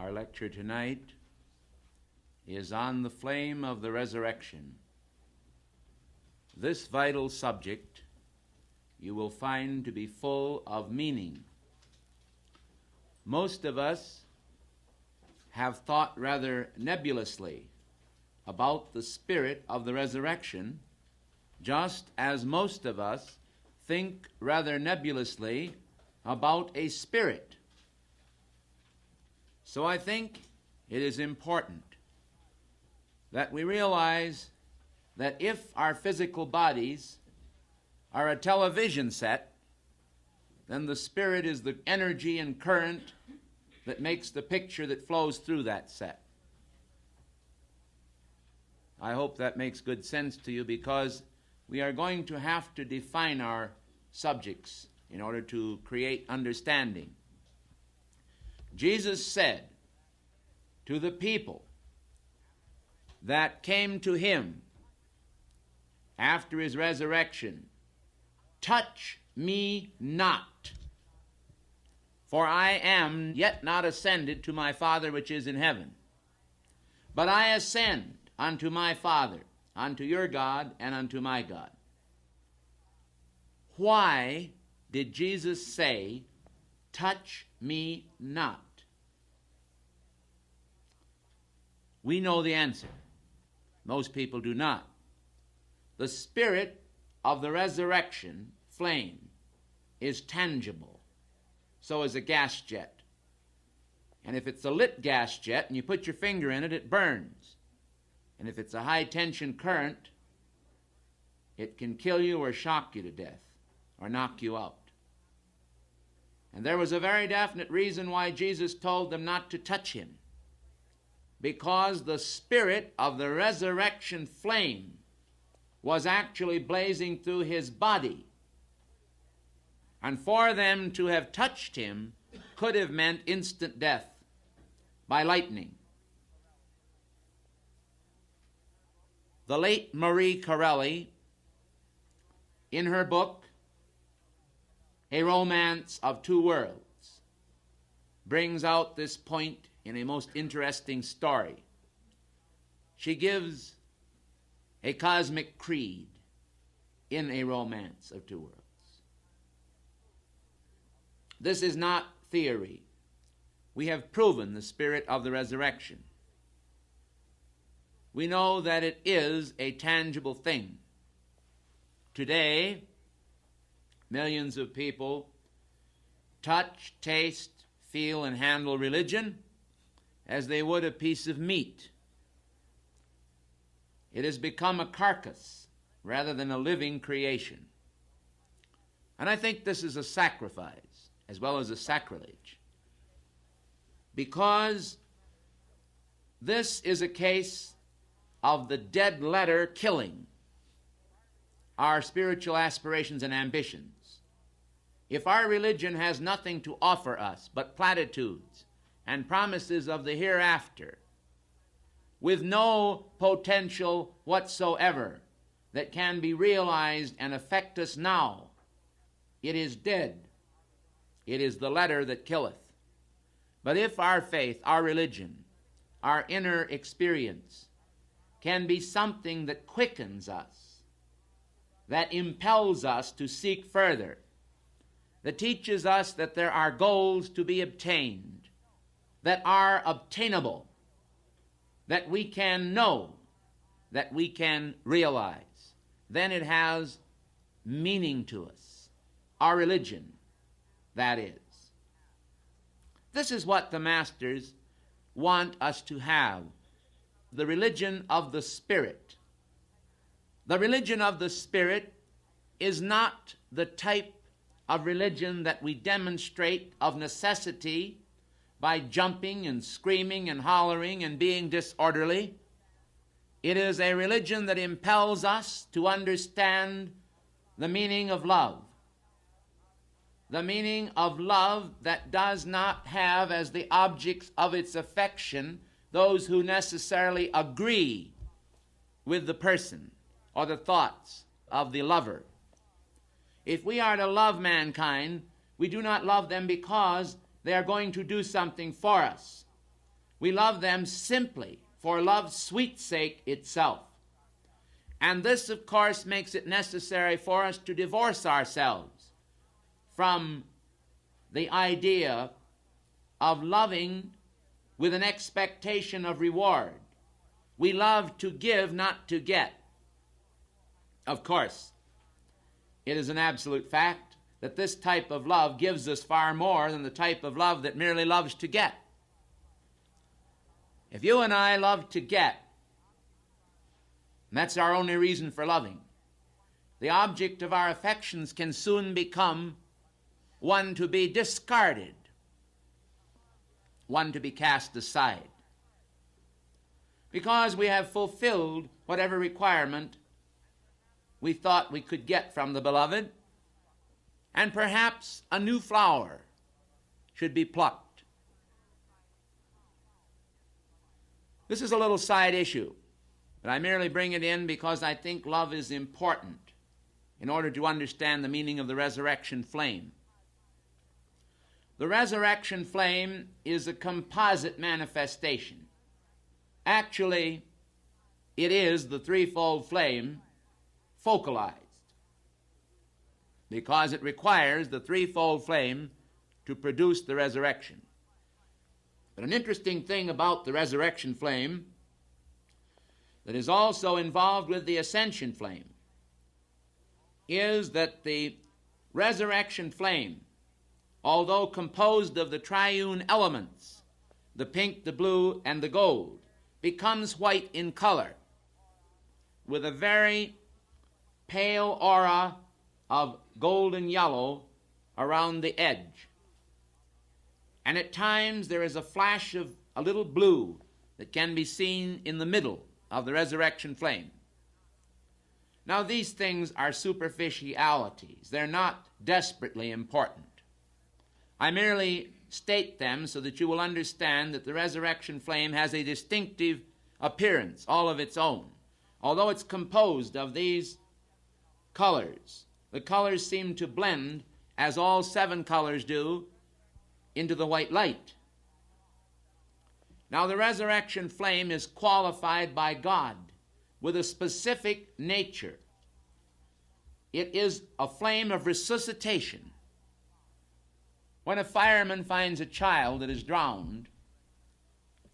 Our lecture tonight is on the flame of the resurrection. This vital subject you will find to be full of meaning. Most of us have thought rather nebulously about the spirit of the resurrection, just as most of us think rather nebulously about a spirit. So I think it is important that we realize that if our physical bodies are a television set, then the spirit is the energy and current that makes the picture that flows through that set. I hope that makes good sense to you, because we are going to have to define our subjects in order to create understanding. Jesus said to the people that came to him after his resurrection, "Touch me not, for I am yet not ascended to my Father which is in heaven, but I ascend unto my Father, unto your God, and unto my God." Why did Jesus say, "Touch me not"? We know the answer. Most people do not. The spirit of the resurrection flame is tangible. So is a gas jet. And if it's a lit gas jet and you put your finger in it, it burns. And if it's a high tension current, it can kill you or shock you to death or knock you out. And there was a very definite reason why Jesus told them not to touch him, because the spirit of the resurrection flame was actually blazing through his body. And for them to have touched him could have meant instant death by lightning. The late Marie Corelli, in her book, A Romance of Two Worlds, brings out this point in a most interesting story. She gives a cosmic creed in A Romance of Two Worlds. This is not theory. We have proven the spirit of the resurrection. We know that it is a tangible thing. Today, millions of people touch, taste, feel, and handle religion as they would a piece of meat. It has become a carcass rather than a living creation. And I think this is a sacrifice as well as a sacrilege, because this is a case of the dead letter killing our spiritual aspirations and ambitions. If our religion has nothing to offer us but platitudes and promises of the hereafter, with no potential whatsoever that can be realized and affect us now, it is dead. It is the letter that killeth. But if our faith, our religion, our inner experience can be something that quickens us, that impels us to seek further, that teaches us that there are goals to be obtained, that are obtainable, that we can know, that we can realize, then it has meaning to us. Our religion, that is. This is what the masters want us to have, the religion of the Spirit. The religion of the Spirit is not the type of religion that we demonstrate of necessity by jumping and screaming and hollering and being disorderly. It is a religion that impels us to understand the meaning of love. The meaning of love that does not have as the objects of its affection those who necessarily agree with the person or the thoughts of the lover. If we are to love mankind, we do not love them because they are going to do something for us. We love them simply for love's sweet sake itself. And this, of course, makes it necessary for us to divorce ourselves from the idea of loving with an expectation of reward. We love to give, not to get. Of course, it is an absolute fact that this type of love gives us far more than the type of love that merely loves to get. If you and I love to get, and that's our only reason for loving, the object of our affections can soon become one to be discarded, one to be cast aside, because we have fulfilled whatever requirement we thought we could get from the beloved, and perhaps a new flower should be plucked. This is a little side issue, but I merely bring it in because I think love is important in order to understand the meaning of the resurrection flame. The resurrection flame is a composite manifestation. Actually, it is the threefold flame focalized, because it requires the threefold flame to produce the resurrection. But an interesting thing about the resurrection flame that is also involved with the ascension flame is that the resurrection flame, although composed of the triune elements, the pink, the blue, and the gold, becomes white in color with a very pale aura of golden yellow around the edge. And at times there is a flash of a little blue that can be seen in the middle of the resurrection flame. Now, these things are superficialities. They're not desperately important. I merely state them so that you will understand that the resurrection flame has a distinctive appearance all of its own. Although it's composed of these colors, the colors seem to blend, as all 7 colors do, into the white light. Now, the resurrection flame is qualified by God with a specific nature. It is a flame of resuscitation. When a fireman finds a child that is drowned,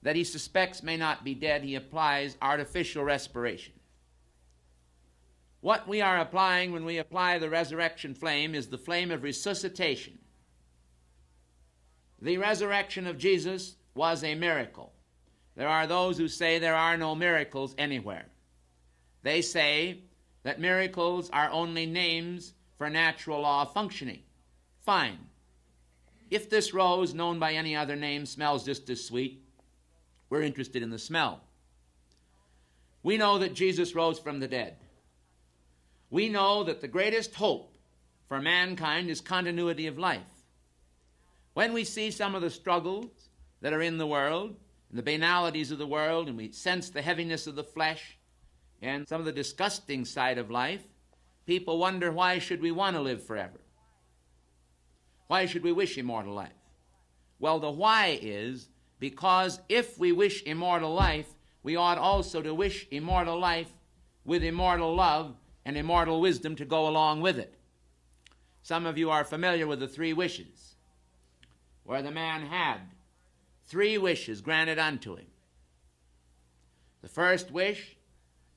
that he suspects may not be dead, he applies artificial respiration. What we are applying when we apply the resurrection flame is the flame of resuscitation. The resurrection of Jesus was a miracle. There are those who say there are no miracles anywhere. They say that miracles are only names for natural law functioning. Fine. If this rose, known by any other name, smells just as sweet, we're interested in the smell. We know that Jesus rose from the dead. We know that the greatest hope for mankind is continuity of life. When we see some of the struggles that are in the world, and the banalities of the world, and we sense the heaviness of the flesh, and some of the disgusting side of life, people wonder, why should we want to live forever? Why should we wish immortal life? Well, the why is because if we wish immortal life, we ought also to wish immortal life with immortal love and immortal wisdom to go along with it. Some of you are familiar with the 3 wishes, where the man had 3 wishes granted unto him. The first wish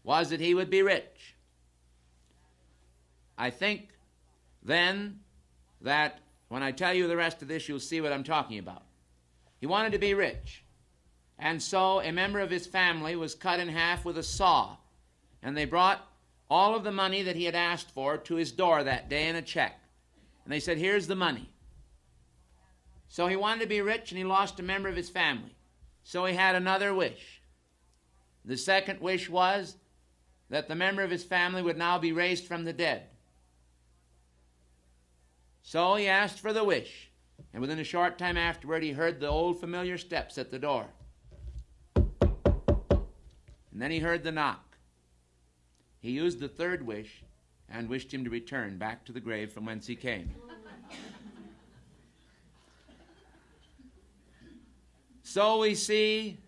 was that he would be rich. I think then that when I tell you the rest of this, you'll see what I'm talking about. He wanted to be rich, and so a member of his family was cut in half with a saw, and they brought all of the money that he had asked for to his door that day in a check. And they said, here's the money. So he wanted to be rich, and he lost a member of his family. So he had another wish. The second wish was that the member of his family would now be raised from the dead. So he asked for the wish, and within a short time afterward, he heard the old familiar steps at the door. And then he heard the knock. He used the third wish and wished him to return back to the grave from whence he came. So we see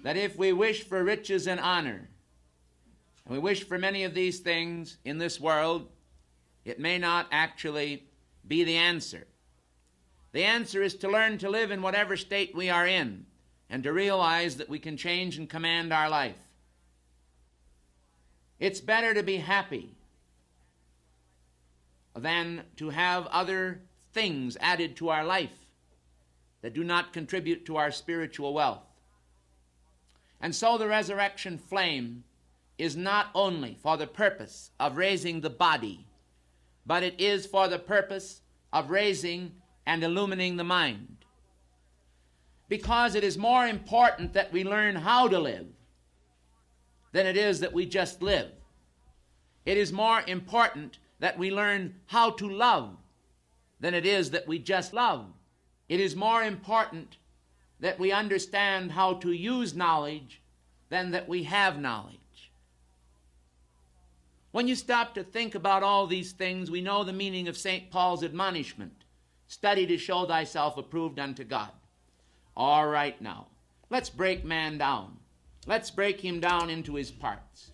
that if we wish for riches and honor, and we wish for many of these things in this world, it may not actually be the answer. The answer is to learn to live in whatever state we are in and to realize that we can change and command our life. It's better to be happy than to have other things added to our life that do not contribute to our spiritual wealth. And so the resurrection flame is not only for the purpose of raising the body, but it is for the purpose of raising and illumining the mind. Because it is more important that we learn how to live than it is that we just live. It is more important that we learn how to love than it is that we just love. It is more important that we understand how to use knowledge than that we have knowledge. When you stop to think about all these things, we know the meaning of St. Paul's admonishment. Study to show thyself approved unto God. All right now, let's break man down. Let's break him down into his parts.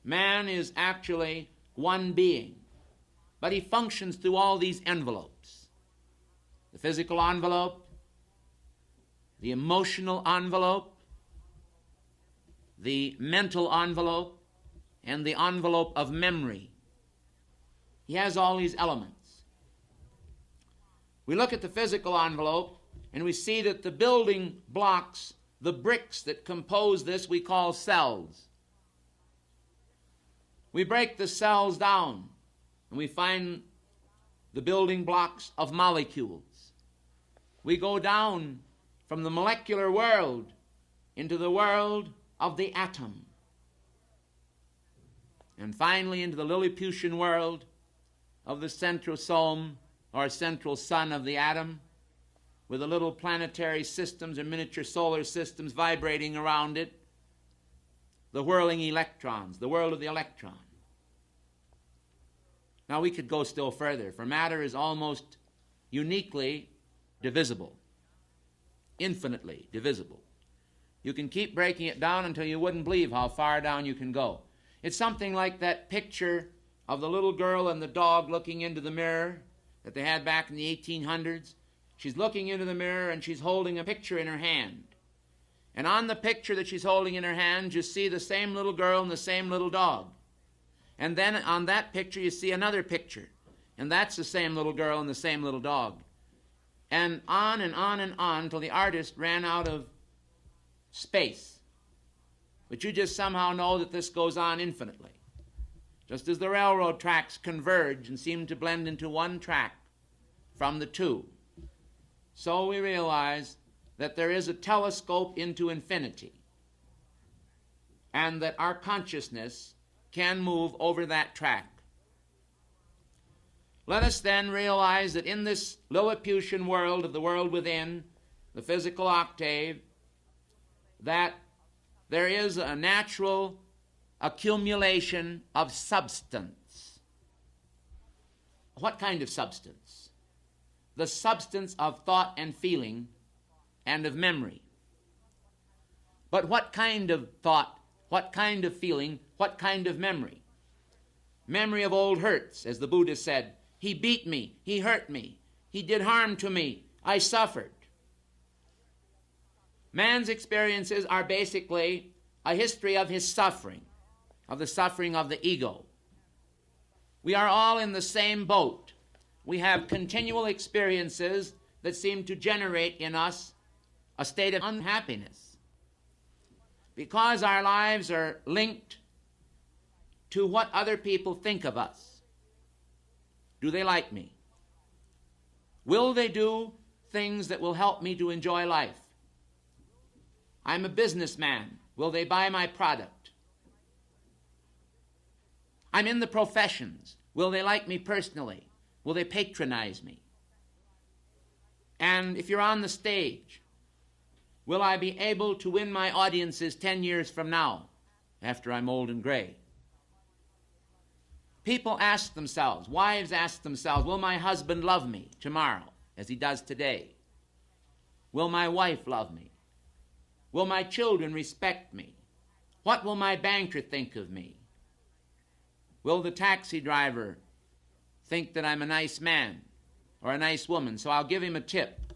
Man is actually one being, but he functions through all these envelopes. The physical envelope, the emotional envelope, the mental envelope, and the envelope of memory. He has all these elements. We look at the physical envelope and we see that the building blocks, the bricks that compose this, we call cells. We break the cells down and we find the building blocks of molecules. We go down from the molecular world into the world of the atom. And finally into the Lilliputian world of the centrosome, or central sun of the atom, with the little planetary systems or miniature solar systems vibrating around it, the whirling electrons, the world of the electron. Now we could go still further, for matter is almost uniquely divisible, infinitely divisible. You can keep breaking it down until you wouldn't believe how far down you can go. It's something like that picture of the little girl and the dog looking into the mirror that they had back in the 1800s. She's looking into the mirror and she's holding a picture in her hand. And on the picture that she's holding in her hand, you see the same little girl and the same little dog. And then on that picture you see another picture. And that's the same little girl and the same little dog. And on and on and on until the artist ran out of space. But you just somehow know that this goes on infinitely. Just as the railroad tracks converge and seem to blend into one track from the two, so we realize that there is a telescope into infinity, and that our consciousness can move over that track. Let us then realize that in this Lilliputian world of the world within, the physical octave, that there is a natural accumulation of substance. What kind of substance? The substance of thought and feeling and of memory. But what kind of thought, what kind of feeling, what kind of memory? Memory of old hurts, as the Buddha said. He beat me, he hurt me, he did harm to me, I suffered. Man's experiences are basically a history of his suffering, of the suffering of the ego. We are all in the same boat. We have continual experiences that seem to generate in us a state of unhappiness, because our lives are linked to what other people think of us. Do they like me? Will they do things that will help me to enjoy life? I'm a businessman. Will they buy my product? I'm in the professions. Will they like me personally? Will they patronize me? And if you're on the stage, will I be able to win my audiences 10 years from now, after I'm old and gray? People ask themselves, wives ask themselves, will my husband love me tomorrow as he does today? Will my wife love me? Will my children respect me? What will my banker think of me? Will the taxi driver think that I'm a nice man or a nice woman, so I'll give him a tip?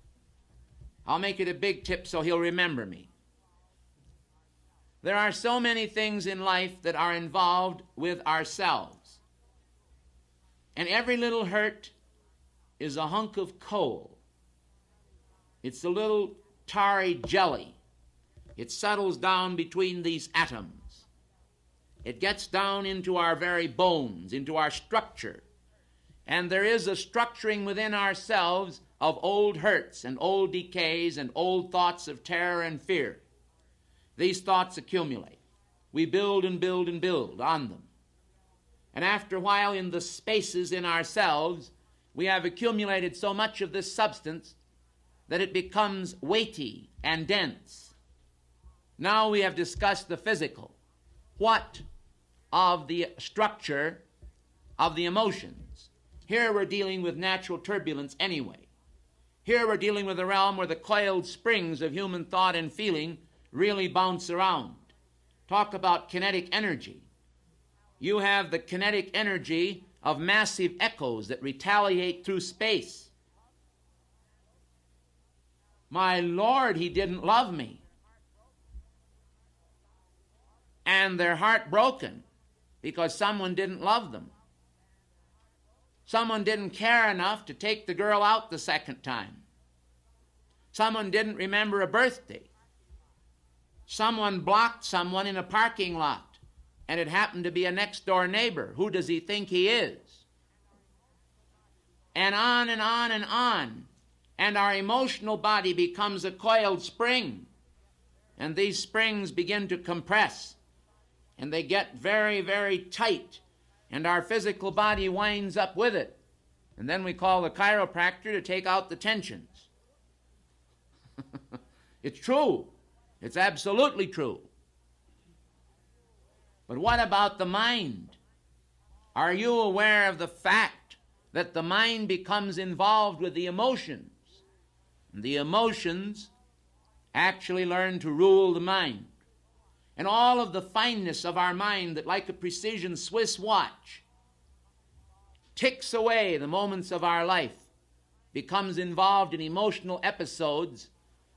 I'll make it a big tip so he'll remember me. There are so many things in life that are involved with ourselves. And every little hurt is a hunk of coal. It's a little tarry jelly. It settles down between these atoms. It gets down into our very bones, into our structure. And there is a structuring within ourselves of old hurts and old decays and old thoughts of terror and fear. These thoughts accumulate. We build and build and build on them. And after a while, in the spaces in ourselves, we have accumulated so much of this substance that it becomes weighty and dense. Now we have discussed the physical. What of the structure of the emotions? Here we're dealing with natural turbulence anyway. Here we're dealing with a realm where the coiled springs of human thought and feeling really bounce around. Talk about kinetic energy. You have the kinetic energy of massive echoes that retaliate through space. My Lord, he didn't love me. And they're heartbroken because someone didn't love them. Someone didn't care enough to take the girl out the second time. Someone didn't remember a birthday. Someone blocked someone in a parking lot, and it happened to be a next-door neighbor. Who does he think he is? And on and on and on. And our emotional body becomes a coiled spring. And these springs begin to compress. And they get very, very tight. And our physical body winds up with it. And then we call the chiropractor to take out the tensions. It's true. It's absolutely true. But what about the mind? Are you aware of the fact that the mind becomes involved with the emotions? And the emotions actually learn to rule the mind. And all of the fineness of our mind that, like a precision Swiss watch, ticks away the moments of our life, becomes involved in emotional episodes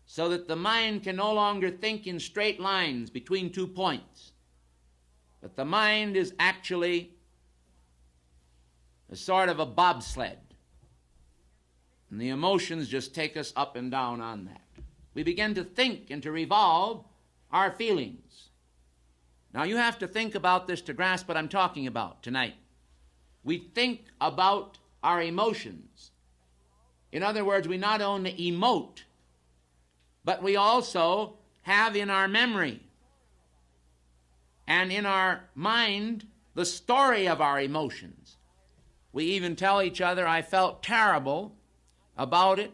so that the mind can no longer think in straight lines between 2 points. But the mind is actually a sort of a bobsled. And the emotions just take us up and down on that. We begin to think and to revolve our feelings. Now you have to think about this to grasp what I'm talking about tonight. We think about our emotions. In other words, we not only emote, but we also have in our memory and in our mind the story of our emotions. We even tell each other, I felt terrible about it,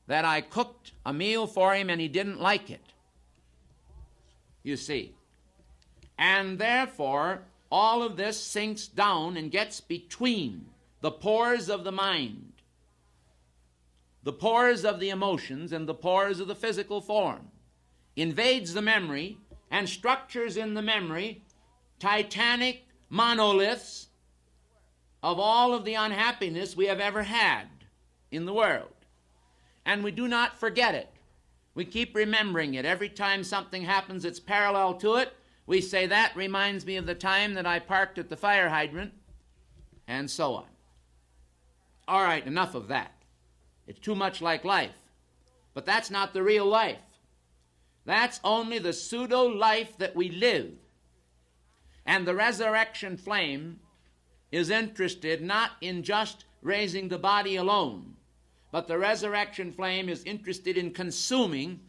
that I cooked a meal for him and he didn't like it. You see. And therefore, all of this sinks down and gets between the pores of the mind, the pores of the emotions and the pores of the physical form, invades the memory and structures in the memory titanic monoliths of all of the unhappiness we have ever had in the world. And we do not forget it. We keep remembering it. Every time something happens that's parallel to it, we say, that reminds me of the time that I parked at the fire hydrant, and so on. All right, enough of that. It's too much like life. But that's not the real life. That's only the pseudo-life that we live. And the resurrection flame is interested not in just raising the body alone, but the resurrection flame is interested in consuming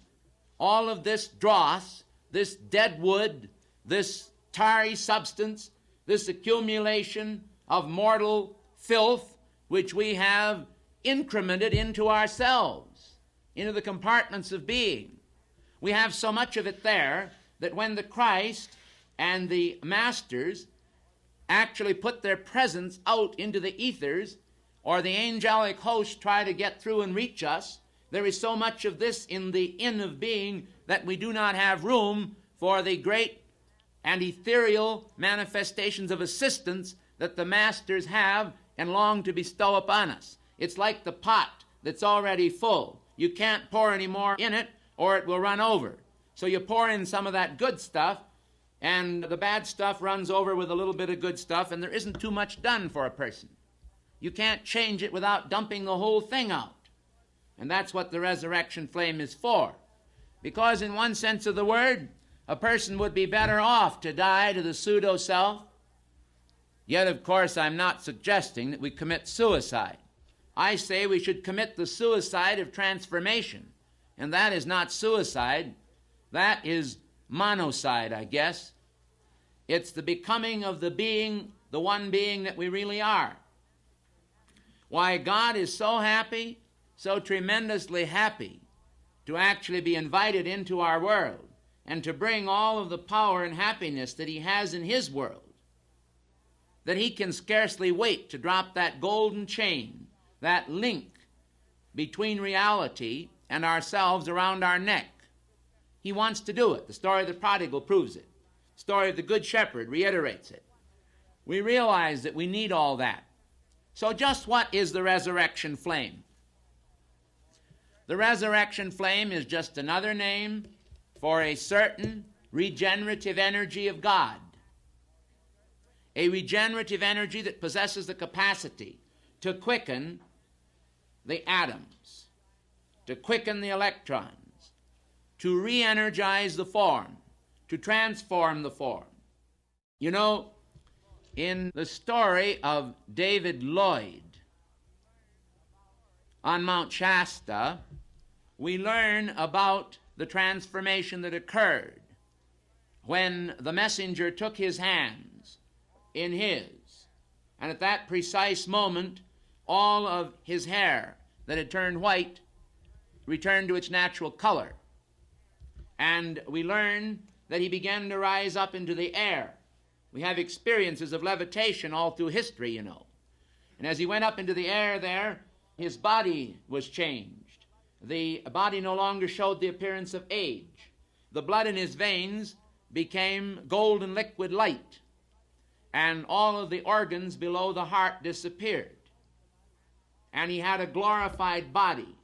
all of this dross, this dead wood, this tarry substance, this accumulation of mortal filth which we have incremented into ourselves, into the compartments of being. We have so much of it there that when the Christ and the masters actually put their presence out into the ethers, or the angelic hosts try to get through and reach us, There is so much of this in the inn of being that we do not have room for the great and ethereal manifestations of assistance that the masters have and long to bestow upon us. It's like the pot that's already full. You can't pour any more in it or it will run over. So you pour in some of that good stuff, and the bad stuff runs over with a little bit of good stuff, and there isn't too much done for a person. You can't change it without dumping the whole thing out. And that's what the resurrection flame is for. Because in one sense of the word, a person would be better off to die to the pseudo-self. Yet, of course, I'm not suggesting that we commit suicide. I say we should commit the suicide of transformation. And that is not suicide. That is monocide, I guess. It's the becoming of the being, the one being that we really are. Why, God is so happy, so tremendously happy, to actually be invited into our world and to bring all of the power and happiness that He has in His world, that He can scarcely wait to drop that golden chain, that link between reality and ourselves around our neck. He wants to do it. The story of the prodigal proves it. The story of the Good Shepherd reiterates it. We realize that we need all that. So just what is the resurrection flame? The resurrection flame is just another name for a certain regenerative energy of God. A regenerative energy that possesses the capacity to quicken the atoms, to quicken the electrons, to re-energize the form, to transform the form. You know, in the story of David Lloyd on Mount Shasta, we learn about the transformation that occurred when the messenger took his hands in his, and at that precise moment, all of his hair that had turned white returned to its natural color. And we learn that he began to rise up into the air. We have experiences of levitation all through history, you know. And as he went up into the air there, his body was changed. The body no longer showed the appearance of age. The blood in his veins became golden liquid light, and all of the organs below the heart disappeared. And he had a glorified body.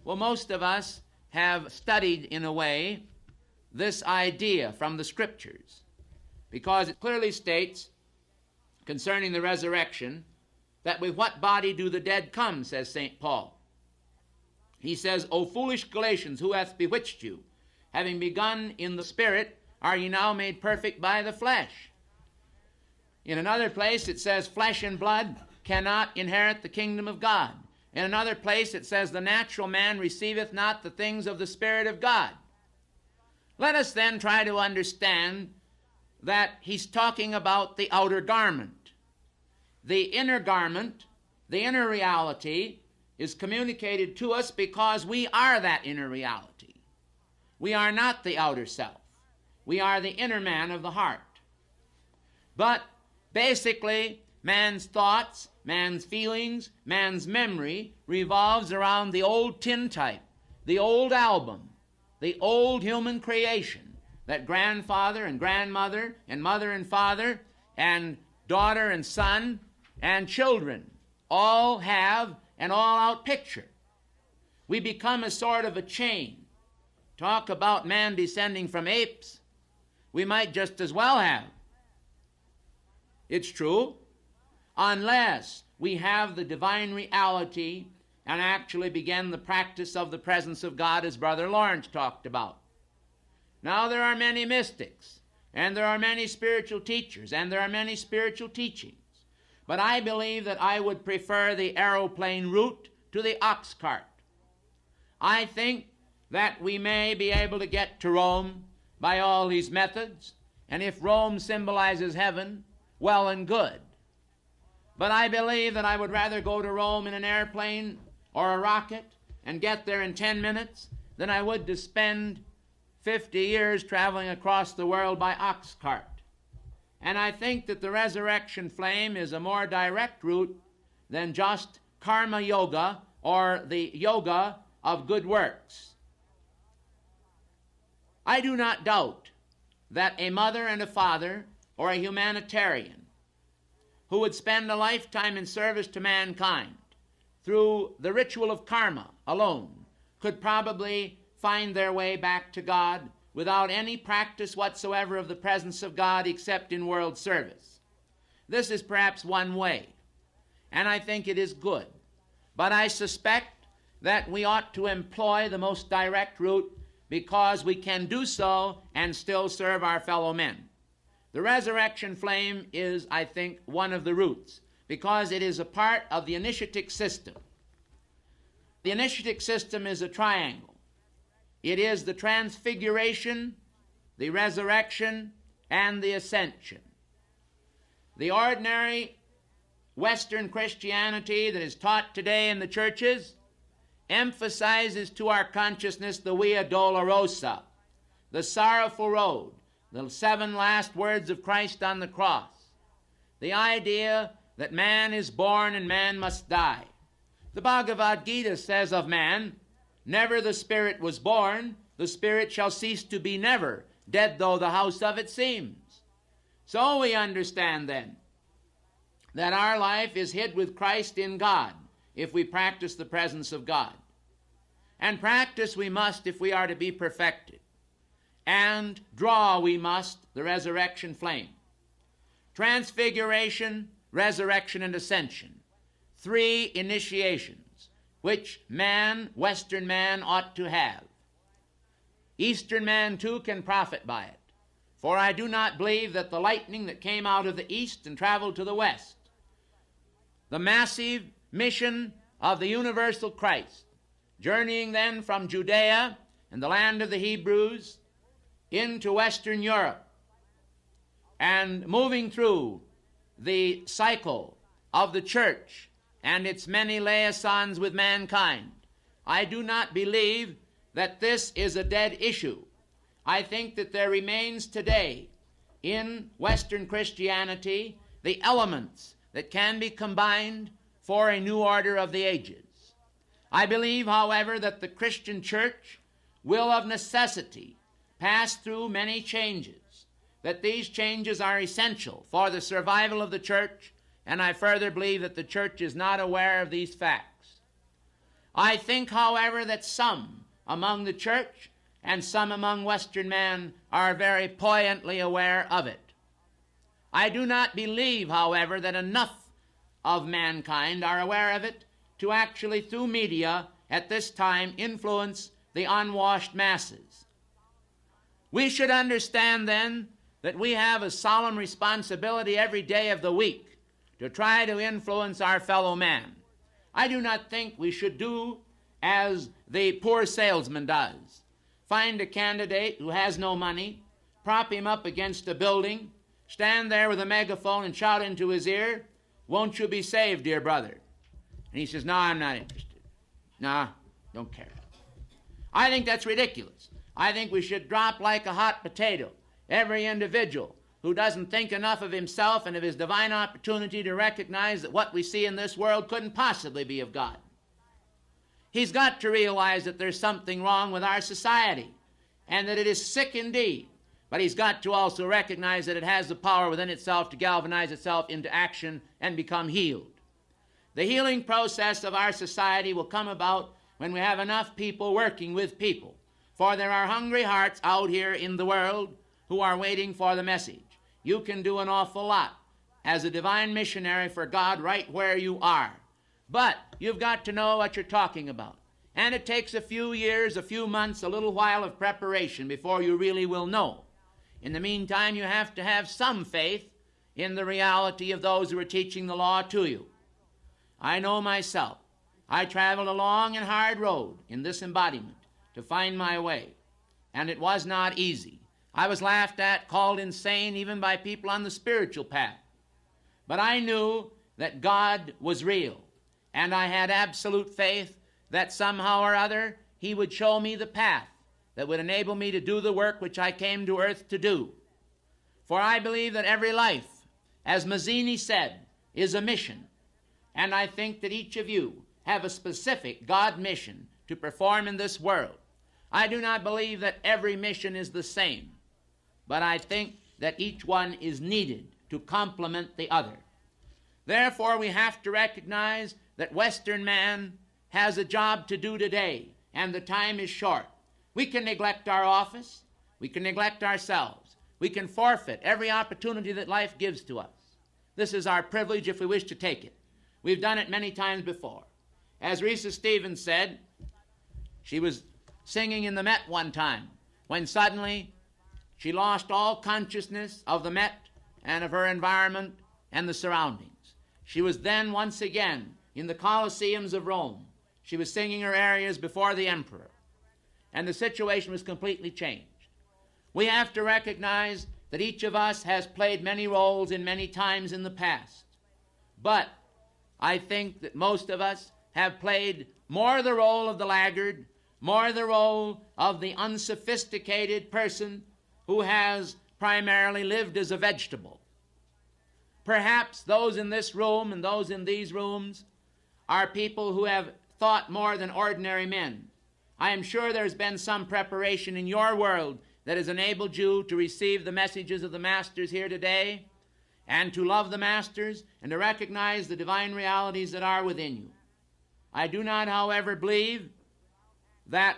Well, most of us have studied, in a way, this idea from the Scriptures, because it clearly states concerning the resurrection that with what body do the dead come, says St. Paul. He says, O foolish Galatians, who hath bewitched you? Having begun in the Spirit, are ye now made perfect by the flesh? In another place it says, flesh and blood cannot inherit the kingdom of God. In another place it says, the natural man receiveth not the things of the Spirit of God. Let us then try to understand that he's talking about the outer garment. The inner garment, the inner reality, is communicated to us because we are that inner reality. We are not the outer self. We are the inner man of the heart. But basically, man's thoughts, man's feelings, man's memory revolves around the old tintype, the old album, the old human creation that grandfather and grandmother and mother and father and daughter and son and children all have an all-out picture. We become a sort of a chain. Talk about man descending from apes. We might just as well have. It's true, unless we have the divine reality and actually begin the practice of the presence of God, as Brother Lawrence talked about. Now, there are many mystics, and there are many spiritual teachers, and there are many spiritual teachings. But I believe that I would prefer the aeroplane route to the ox cart. I think that we may be able to get to Rome by all these methods, and if Rome symbolizes heaven, well and good. But I believe that I would rather go to Rome in an airplane or a rocket and get there in 10 minutes than I would to spend 50 years traveling across the world by ox cart. And I think that the resurrection flame is a more direct route than just karma yoga or the yoga of good works. I do not doubt that a mother and a father or a humanitarian who would spend a lifetime in service to mankind through the ritual of karma alone could probably find their way back to God without any practice whatsoever of the presence of God except in world service. This is perhaps one way, and I think it is good. But I suspect that we ought to employ the most direct route because we can do so and still serve our fellow men. The resurrection flame is, I think, one of the routes because it is a part of the initiatic system. The initiatic system is a triangle. It is the transfiguration, the resurrection, and the ascension. The ordinary Western Christianity that is taught today in the churches emphasizes to our consciousness the Via Dolorosa, the sorrowful road, the 7 last words of Christ on the cross, the idea that man is born and man must die. The Bhagavad Gita says of man, never the spirit was born, the spirit shall cease to be never, dead though the house of it seems. So we understand then that our life is hid with Christ in God if we practice the presence of God. And practice we must if we are to be perfected. And draw we must the resurrection flame. Transfiguration, resurrection, and ascension. 3 initiations which man, Western man, ought to have. Eastern man too can profit by it. For I do not believe that the lightning that came out of the east and traveled to the west, the massive mission of the universal Christ, journeying then from Judea and the land of the Hebrews into Western Europe and moving through the cycle of the church and its many liaisons with mankind. I do not believe that this is a dead issue. I think that there remains today in Western Christianity the elements that can be combined for a new order of the ages. I believe, however, that the Christian church will of necessity pass through many changes, that these changes are essential for the survival of the church, and I further believe that the church is not aware of these facts. I think, however, that some among the church and some among Western men are very poignantly aware of it. I do not believe, however, that enough of mankind are aware of it to actually, through media, at this time, influence the unwashed masses. We should understand, then, that we have a solemn responsibility every day of the week to try to influence our fellow man. I do not think we should do as the poor salesman does. Find a candidate who has no money, prop him up against a building, stand there with a megaphone and shout into his ear, "Won't you be saved, dear brother?" And he says, "No, I'm not interested. No, don't care." I think that's ridiculous. I think we should drop like a hot potato every individual who doesn't think enough of himself and of his divine opportunity to recognize that what we see in this world couldn't possibly be of God. He's got to realize that there's something wrong with our society and that it is sick indeed. But he's got to also recognize that it has the power within itself to galvanize itself into action and become healed. The healing process of our society will come about when we have enough people working with people. For there are hungry hearts out here in the world who are waiting for the message. You can do an awful lot as a divine missionary for God right where you are. But you've got to know what you're talking about. And it takes a few years, a few months, a little while of preparation before you really will know. In the meantime, you have to have some faith in the reality of those who are teaching the law to you. I know myself. I traveled a long and hard road in this embodiment to find my way, and it was not easy. I was laughed at, called insane, even by people on the spiritual path. But I knew that God was real, and I had absolute faith that somehow or other He would show me the path that would enable me to do the work which I came to earth to do. For I believe that every life, as Mazzini said, is a mission, and I think that each of you have a specific God mission to perform in this world. I do not believe that every mission is the same, but I think that each one is needed to complement the other. Therefore, we have to recognize that Western man has a job to do today, and the time is short. We can neglect our office. We can neglect ourselves. We can forfeit every opportunity that life gives to us. This is our privilege if we wish to take it. We've done it many times before. As Risa Stevens said, she was singing in the Met one time when suddenly she lost all consciousness of the Met and of her environment and the surroundings. She was then once again in the Colosseums of Rome. She was singing her arias before the emperor, and the situation was completely changed. We have to recognize that each of us has played many roles in many times in the past, but I think that most of us have played more the role of the laggard, more the role of the unsophisticated person who has primarily lived as a vegetable. Perhaps those in this room and those in these rooms are people who have thought more than ordinary men. I am sure there's been some preparation in your world that has enabled you to receive the messages of the Masters here today and to love the Masters and to recognize the divine realities that are within you. I do not, however, believe that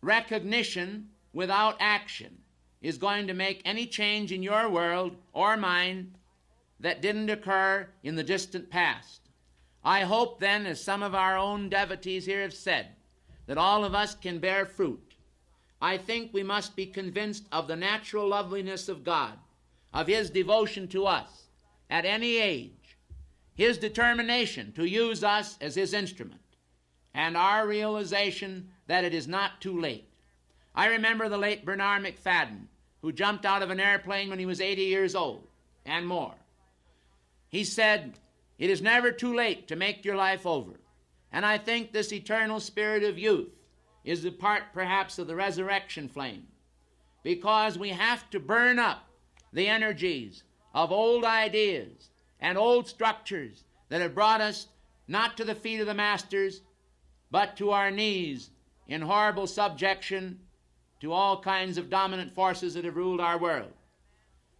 recognition without action is going to make any change in your world or mine that didn't occur in the distant past. I hope then, as some of our own devotees here have said, that all of us can bear fruit. I think we must be convinced of the natural loveliness of God, of His devotion to us at any age, His determination to use us as His instrument, and our realization that it is not too late. I remember the late Bernard McFadden, who jumped out of an airplane when he was 80 years old and more. He said, "It is never too late to make your life over." And I think this eternal spirit of youth is a part perhaps of the resurrection flame, because we have to burn up the energies of old ideas and old structures that have brought us not to the feet of the Masters, but to our knees in horrible subjection to all kinds of dominant forces that have ruled our world.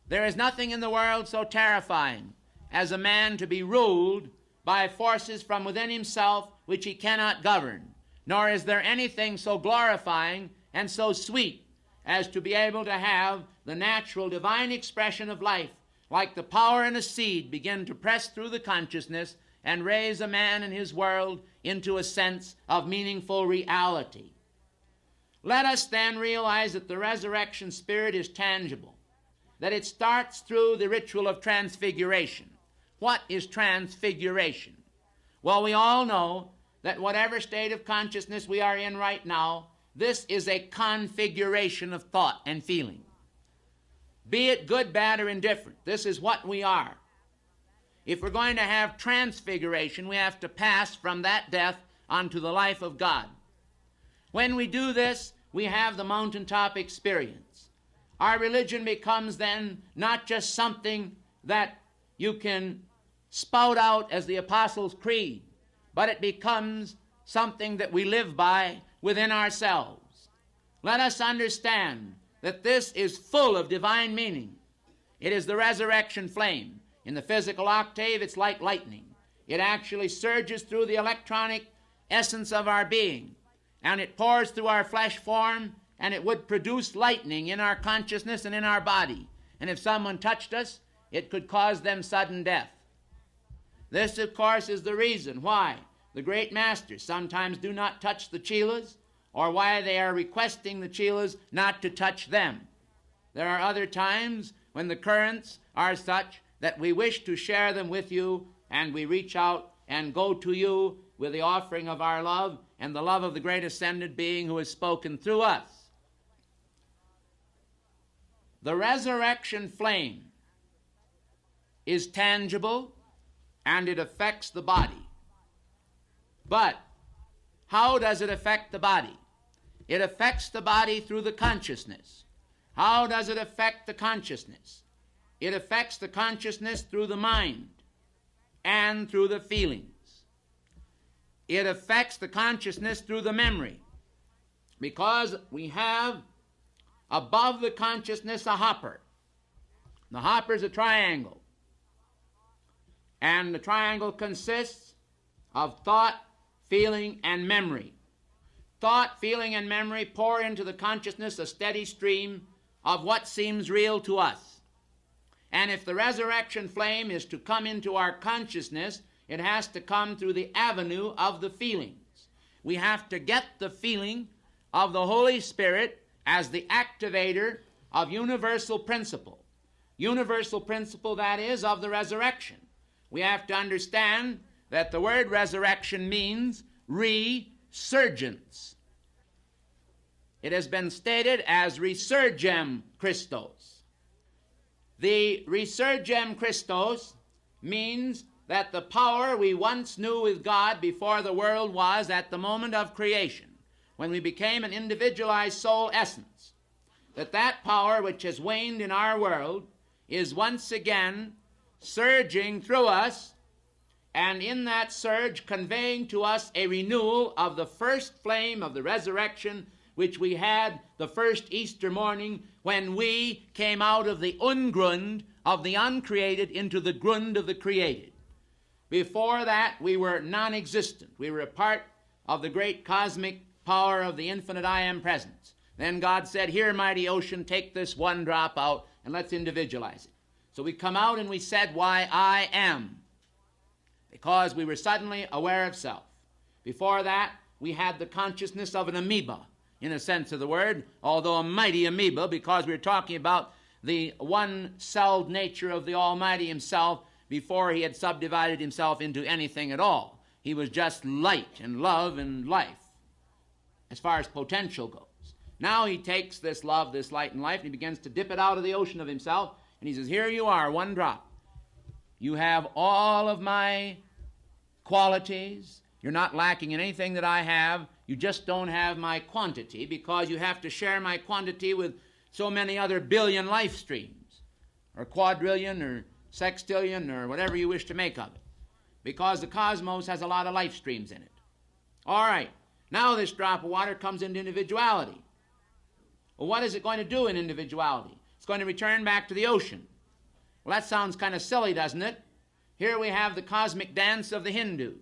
There is nothing in the world so terrifying as a man to be ruled by forces from within himself which he cannot govern, nor is there anything so glorifying and so sweet as to be able to have the natural divine expression of life, like the power in a seed, begin to press through the consciousness and raise a man and his world into a sense of meaningful reality. Let us then realize that the resurrection spirit is tangible, that it starts through the ritual of transfiguration. What is transfiguration? Well, we all know that whatever state of consciousness we are in right now, this is a configuration of thought and feeling. Be it good, bad, or indifferent, this is what we are. If we're going to have transfiguration, we have to pass from that death onto the life of God. When we do this, we have the mountaintop experience. Our religion becomes then not just something that you can spout out as the Apostles' Creed, but it becomes something that we live by within ourselves. Let us understand that this is full of divine meaning. It is the resurrection flame. In the physical octave, it's like lightning. It actually surges through the electronic essence of our being, and it pours through our flesh form, and it would produce lightning in our consciousness and in our body. And if someone touched us, it could cause them sudden death. This, of course, is the reason why the great masters sometimes do not touch the chelas, or why they are requesting the chelas not to touch them. There are other times when the currents are such that we wish to share them with you, and we reach out and go to you with the offering of our love and the love of the great ascended being who has spoken through us. The resurrection flame is tangible and it affects the body. But how does it affect the body? It affects the body through the consciousness. How does it affect the consciousness? It affects the consciousness through the mind and through the feelings. it affects the consciousness through the memory, because we have above the consciousness a hopper. The hopper is a triangle, and the triangle consists of thought, feeling, and memory. Thought, feeling, and memory pour into the consciousness a steady stream of what seems real to us. And if the resurrection flame is to come into our consciousness, it has to come through the avenue of the feelings. We have to get the feeling of the Holy Spirit as the activator of universal principle. Universal principle, that is, of the resurrection. We have to understand that the word resurrection means resurgence. It has been stated as resurgem Christos. The resurgem Christos means that the power we once knew with God before the world was at the moment of creation, when we became an individualized soul essence, that power which has waned in our world is once again surging through us, and in that surge conveying to us a renewal of the first flame of the resurrection which we had the first Easter morning when we came out of the ungrund of the uncreated into the grund of the created. Before that, we were non-existent. We were a part of the great cosmic power of the infinite I Am presence. Then God said, "Here, mighty ocean, take this one drop out and let's individualize it." So we come out and we said, "Why, I am," because we were suddenly aware of self. Before that, we had the consciousness of an amoeba, in a sense of the word, although a mighty amoeba, because we were talking about the one-celled nature of the Almighty Himself before He had subdivided Himself into anything at all. He was just light and love and life, as far as potential goes. Now He takes this love, this light and life, and He begins to dip it out of the ocean of Himself, and He says, "Here you are, one drop. You have all of my qualities. You're not lacking in anything that I have. You just don't have my quantity, because you have to share my quantity with so many other billion life streams, or quadrillion, or sextillion, or whatever you wish to make of it, because the cosmos has a lot of life streams in it." All right, now this drop of water comes into individuality. Well, what is it going to do in individuality? It's going to return back to the ocean. Well, that sounds kind of silly, doesn't it? Here we have the cosmic dance of the Hindus.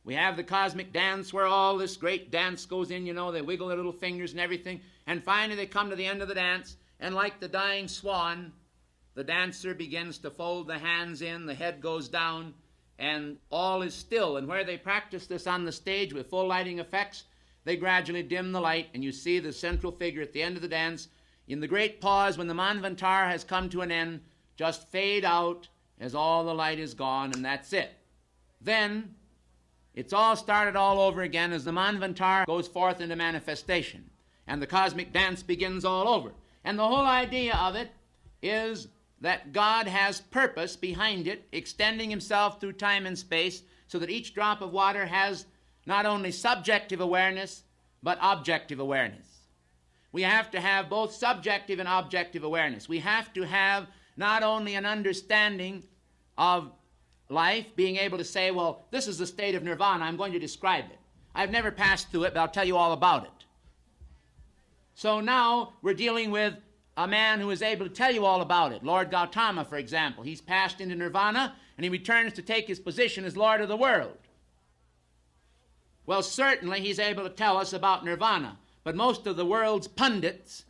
We have the cosmic dance where all this great dance goes in, you know, they wiggle their little fingers and everything, and finally they come to the end of the dance, and like the dying swan, the dancer begins to fold the hands in, the head goes down, and all is still. And where they practice this on the stage with full lighting effects, they gradually dim the light, and you see the central figure at the end of the dance, in the great pause when the Manvantar has come to an end, just fade out as all the light is gone, and that's it. Then it's all started all over again as the Manvantar goes forth into manifestation, and the cosmic dance begins all over. And the whole idea of it is that God has purpose behind it, extending Himself through time and space, so that each drop of water has not only subjective awareness, but objective awareness. We have to have both subjective and objective awareness. We have to have not only an understanding of life, being able to say, well, this is the state of nirvana, I'm going to describe it. I've never passed through it, but I'll tell you all about it. So now we're dealing with a man who is able to tell you all about it. Lord Gautama, for example, he's passed into nirvana, and he returns to take his position as Lord of the world. Well, certainly he's able to tell us about nirvana, but most of the world's pundits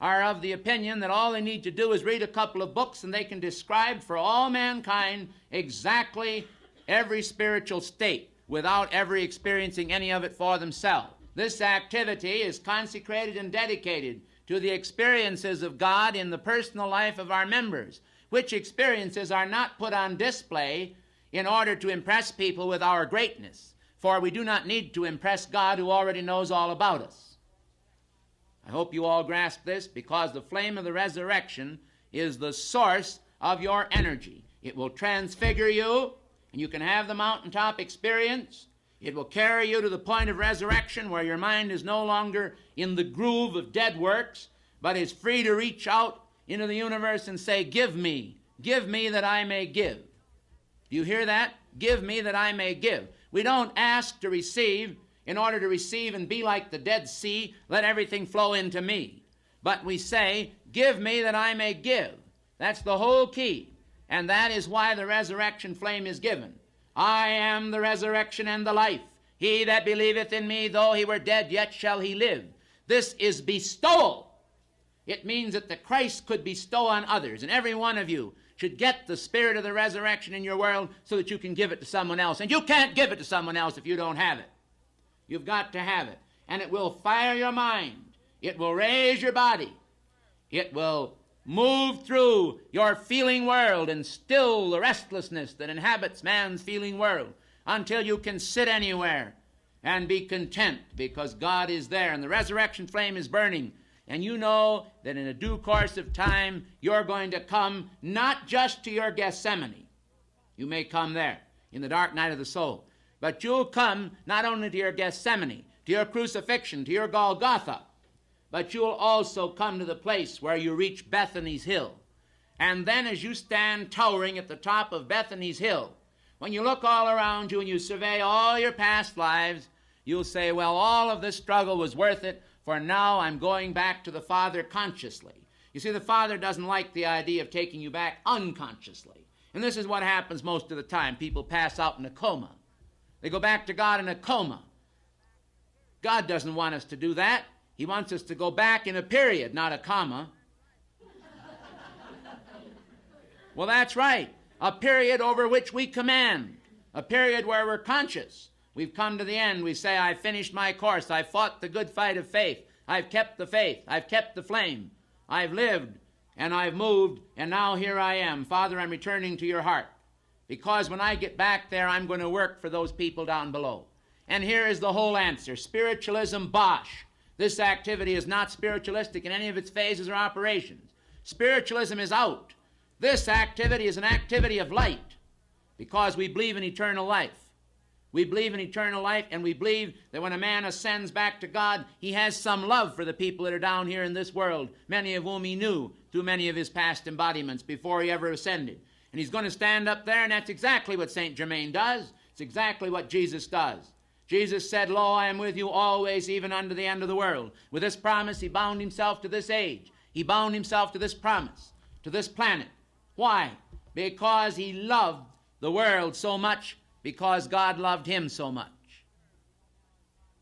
are of the opinion that all they need to do is read a couple of books and they can describe for all mankind exactly every spiritual state without ever experiencing any of it for themselves. This activity is consecrated and dedicated to the experiences of God in the personal life of our members, which experiences are not put on display in order to impress people with our greatness, for we do not need to impress God who already knows all about us. I hope you all grasp this, because the flame of the resurrection is the source of your energy. It will transfigure you, and you can have the mountaintop experience. It will carry you to the point of resurrection where your mind is no longer in the groove of dead works, but is free to reach out into the universe and say, give me that I may give. Do you hear that? Give me that I may give. We don't ask to receive in order to receive and be like the Dead Sea, let everything flow into me. But we say, give me that I may give. That's the whole key. And that is why the resurrection flame is given. I am the resurrection and the life. He that believeth in me, though he were dead, yet shall he live. This is bestowal. It means that the Christ could bestow on others, and every one of you should get the spirit of the resurrection in your world so that you can give it to someone else. And you can't give it to someone else if you don't have it. You've got to have it. And it will fire your mind. It will raise your body. It will move through your feeling world and still the restlessness that inhabits man's feeling world until you can sit anywhere and be content because God is there and the resurrection flame is burning. And you know that in a due course of time, you're going to come not just to your Gethsemane. You may come there in the dark night of the soul. But you'll come not only to your Gethsemane, to your crucifixion, to your Golgotha, but you'll also come to the place where you reach Bethany's hill. And then as you stand towering at the top of Bethany's hill, when you look all around you and you survey all your past lives, you'll say, well, all of this struggle was worth it, for now I'm going back to the Father consciously. You see, the Father doesn't like the idea of taking you back unconsciously. And this is what happens most of the time. People pass out in a coma. They go back to God in a coma. God doesn't want us to do that. He wants us to go back in a period, not a comma. Well, that's right. A period over which we command. A period where we're conscious. We've come to the end. We say, I've finished my course. I've fought the good fight of faith. I've kept the faith. I've kept the flame. I've lived and I've moved, and now here I am. Father, I'm returning to your heart. Because when I get back there, I'm going to work for those people down below. And here is the whole answer. Spiritualism, bosh. This activity is not spiritualistic in any of its phases or operations. Spiritualism is out. This activity is an activity of light because we believe in eternal life. We believe in eternal life, and we believe that when a man ascends back to God, he has some love for the people that are down here in this world, many of whom he knew through many of his past embodiments before he ever ascended. And he's going to stand up there, and that's exactly what St. Germain does. It's exactly what Jesus does. Jesus said, lo, I am with you always, even unto the end of the world. With this promise, he bound himself to this age. He bound himself to this promise, to this planet. Why? Because he loved the world so much, because God loved him so much.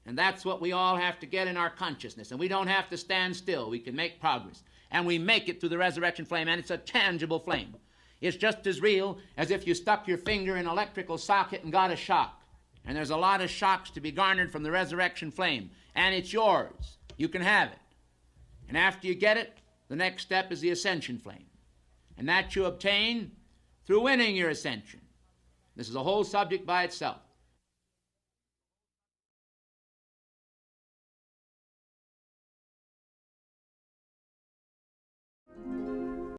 And that's what we all have to get in our consciousness. And we don't have to stand still. We can make progress. And we make it through the resurrection flame, and it's a tangible flame. It's just as real as if you stuck your finger in an electrical socket and got a shock. And there's a lot of shocks to be garnered from the resurrection flame. And it's yours. You can have it. And after you get it, the next step is the ascension flame. And that you obtain through winning your ascension. This is a whole subject by itself.